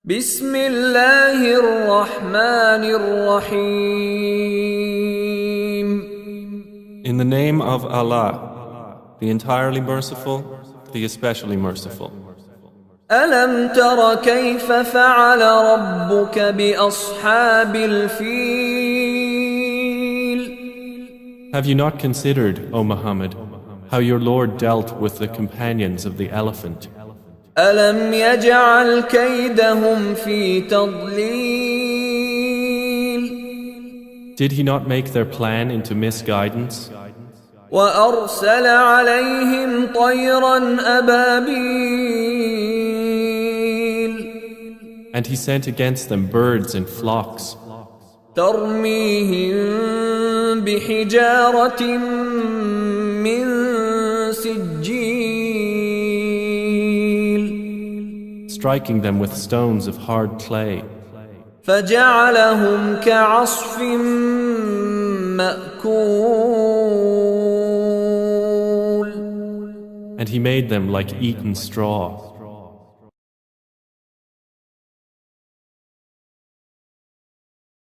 بسم الله الرحمن الرحيم. In the name of Allah, the entirely merciful, the especially merciful. ألم تر كيف فعل ربك بأصحاب الفيل؟ Have you not considered, O Muhammad, how your Lord dealt with the companions of the elephant? ألم يجعل كيدهم في تضليل؟ Did he not make their plan into misguidance? وأرسل عليهم طيرا أبابيل And he sent against them birds in flocks, ترميهم بحجارة من سجيل striking them with stones of hard clay, فجعلهم كعصف مأكول. and he made them like eaten straw.